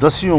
10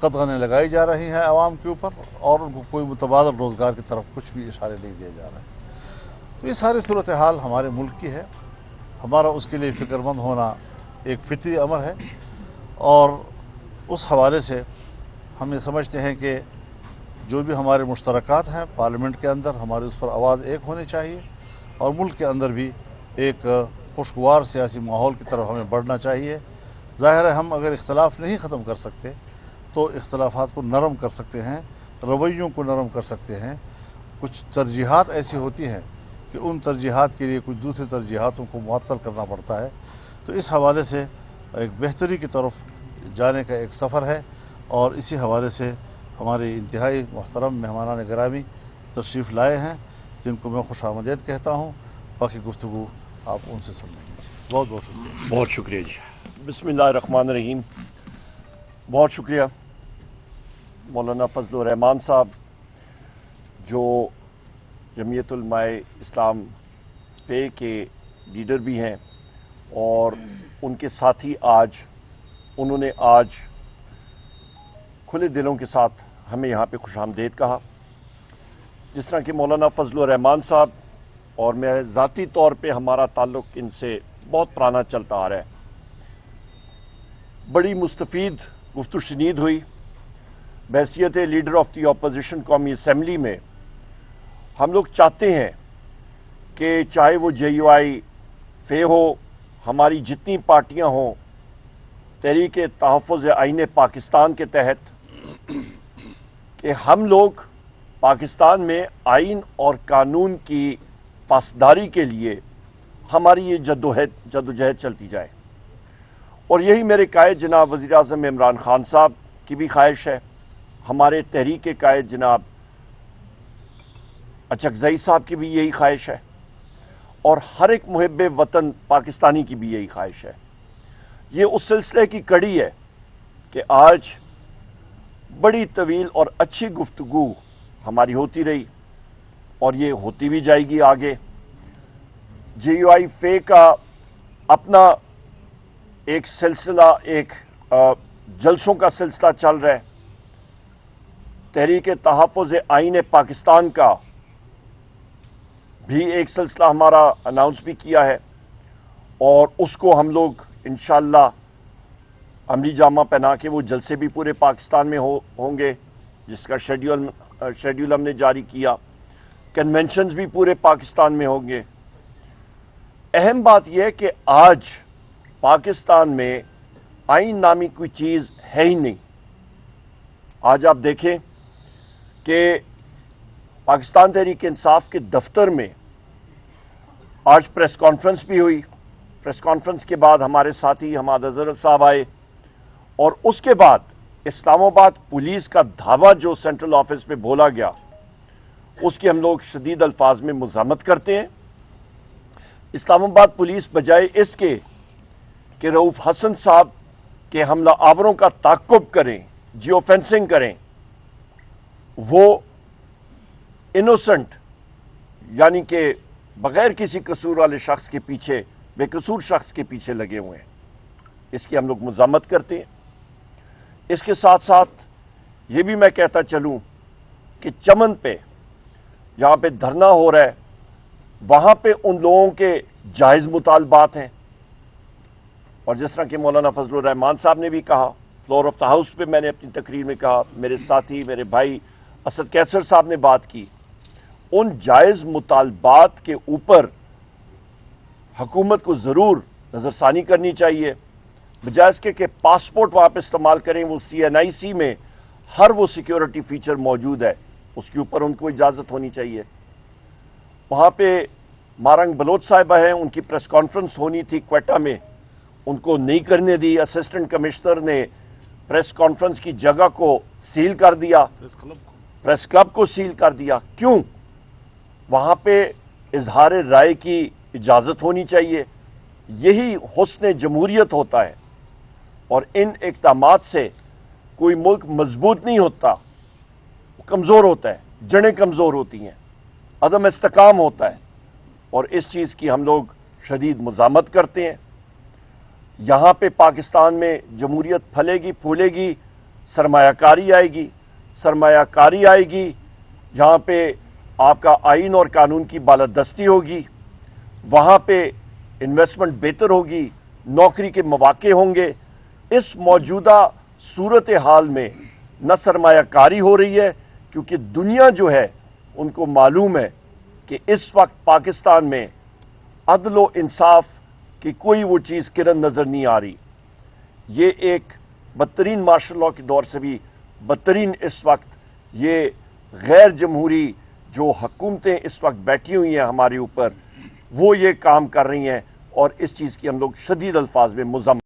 قدغنیں لگائی جا رہی ہیں عوام کے اوپر، اور ان کو کوئی متبادل روزگار کی طرف کچھ بھی اشارے نہیں دیے جا رہے ہیں۔ تو یہ ساری صورتحال ہمارے ملک کی ہے، ہمارا اس کے لیے فکر مند ہونا ایک فطری امر ہے، اور اس حوالے سے ہم یہ سمجھتے ہیں کہ جو بھی ہمارے مشترکات ہیں پارلیمنٹ کے اندر، ہماری اس پر آواز ایک ہونی چاہیے، اور ملک کے اندر بھی ایک خوشگوار سیاسی ماحول کی طرف ہمیں بڑھنا چاہیے۔ ظاہر ہے ہم اگر اختلاف نہیں ختم کر سکتے تو اختلافات کو نرم کر سکتے ہیں، رویوں کو نرم کر سکتے ہیں۔ کچھ ترجیحات ایسی ہوتی ہیں کہ ان ترجیحات کے لیے کچھ دوسری ترجیحاتوں کو معطل کرنا پڑتا ہے۔ تو اس حوالے سے ایک بہتری کی طرف جانے کا ایک سفر ہے، اور اسی حوالے سے ہمارے انتہائی محترم مہمانان گرامی تشریف لائے ہیں، جن کو میں خوش آمدید کہتا ہوں۔ باقی گفتگو آپ ان سے سن لیں گے۔ بہت بہت شکریہ۔ بہت شکریہ جی۔ بسم اللہ الرحمن الرحیم۔ بہت شکریہ مولانا فضل الرحمان صاحب، جو جمعیت علماء اسلام فے کے لیڈر بھی ہیں، اور ان کے ساتھی انہوں نے آج کھلے دلوں کے ساتھ ہمیں یہاں پہ خوش آمدید کہا۔ جس طرح کہ مولانا فضل الرحمان صاحب اور میں ذاتی طور پہ ہمارا تعلق ان سے بہت پرانا چلتا آ رہا ہے، بڑی مستفید گفت و شنید ہوئی۔ بحیثیت لیڈر آف دی اپوزیشن قومی اسمبلی میں ہم لوگ چاہتے ہیں کہ چاہے وہ JUI فے ہو، ہماری جتنی پارٹیاں ہوں، تحریک تحفظ آئین پاکستان کے تحت، کہ ہم لوگ پاکستان میں آئین اور قانون کی پاسداری کے لیے ہماری یہ جدوجہد چلتی جائے۔ اور یہی میرے قائد جناب وزیر اعظم عمران خان صاحب کی بھی خواہش ہے، ہمارے تحریک کے قائد جناب اچکزئی صاحب کی بھی یہی خواہش ہے، اور ہر ایک محب وطن پاکستانی کی بھی یہی خواہش ہے۔ یہ اس سلسلے کی کڑی ہے کہ آج بڑی طویل اور اچھی گفتگو ہماری ہوتی رہی، اور یہ ہوتی بھی جائے گی آگے۔ JUI فے کا اپنا ایک سلسلہ، ایک جلسوں کا سلسلہ چل رہا ہے۔ تحریک تحفظ آئین پاکستان کا بھی ایک سلسلہ ہمارا اناؤنس بھی کیا ہے، اور اس کو ہم لوگ انشاءاللہ عملی جامہ پہنا کے وہ جلسے بھی پورے پاکستان میں ہوں گے، جس کا شیڈیول ہم نے جاری کیا۔ کنونشنز بھی پورے پاکستان میں ہوں گے۔ اہم بات یہ ہے کہ آج پاکستان میں آئین نامی کوئی چیز ہے ہی نہیں۔ آج آپ دیکھیں کہ پاکستان تحریک انصاف کے دفتر میں آج پریس کانفرنس بھی ہوئی۔ پریس کانفرنس کے بعد ہمارے ساتھی حماد اظہر صاحب آئے، اور اس کے بعد اسلام آباد پولیس کا دھاوا جو سینٹرل آفس میں بولا گیا، اس کی ہم لوگ شدید الفاظ میں مذمت کرتے ہیں۔ اسلام آباد پولیس بجائے اس کے کہ رؤوف حسن صاحب کے حملہ آوروں کا تعاقب کریں، جیو فینسنگ کریں، وہ انوسنٹ یعنی کہ بغیر کسی قصور والے شخص کے پیچھے، بے قصور شخص کے پیچھے لگے ہوئے ہیں۔ اس کی ہم لوگ مذمت کرتے ہیں۔ اس کے ساتھ ساتھ یہ بھی میں کہتا چلوں کہ چمن پہ جہاں پہ دھرنا ہو رہا ہے، وہاں پہ ان لوگوں کے جائز مطالبات ہیں، اور جس طرح کہ مولانا فضل الرحمان صاحب نے بھی کہا، فلور آف دا ہاؤس پہ میں نے اپنی تقریر میں کہا، میرے ساتھی میرے بھائی اسد کیسر صاحب نے بات کی، ان جائز مطالبات کے اوپر حکومت کو ضرور نظر ثانی کرنی چاہیے، بجائے اس کے کہ پاسپورٹ وہاں پہ استعمال کریں۔ وہ CNIC میں ہر وہ سیکیورٹی فیچر موجود ہے، اس کے اوپر ان کو اجازت ہونی چاہیے۔ وہاں پہ مارنگ بلوچ صاحبہ ہیں، ان کی پریس کانفرنس ہونی تھی کوئٹہ میں، ان کو نہیں کرنے دی۔ اسسٹنٹ کمشنر نے پریس کانفرنس کی جگہ کو سیل کر دیا، پریس کلب کو سیل کر دیا۔ کیوں؟ وہاں پہ اظہار رائے کی اجازت ہونی چاہیے۔ یہی حسن جمہوریت ہوتا ہے، اور ان اقدامات سے کوئی ملک مضبوط نہیں ہوتا، کمزور ہوتا ہے، جڑیں کمزور ہوتی ہیں، عدم استحکام ہوتا ہے، اور اس چیز کی ہم لوگ شدید مذمت کرتے ہیں۔ یہاں پہ پاکستان میں جمہوریت پھلے گی پھولے گی سرمایہ کاری آئے گی جہاں پہ آپ کا آئین اور قانون کی بالادستی ہوگی، وہاں پہ انویسٹمنٹ بہتر ہوگی، نوکری کے مواقع ہوں گے۔ اس موجودہ صورتحال میں نہ سرمایہ کاری ہو رہی ہے، کیونکہ دنیا جو ہے ان کو معلوم ہے کہ اس وقت پاکستان میں عدل و انصاف کی کوئی وہ چیز کرن نظر نہیں آ رہی۔ یہ ایک بدترین مارشل لاء کے دور سے بھی بدترین اس وقت یہ غیر جمہوری جو حکومتیں اس وقت بیٹھی ہوئی ہیں ہمارے اوپر، وہ یہ کام کر رہی ہیں، اور اس چیز کی ہم لوگ شدید الفاظ میں مذمت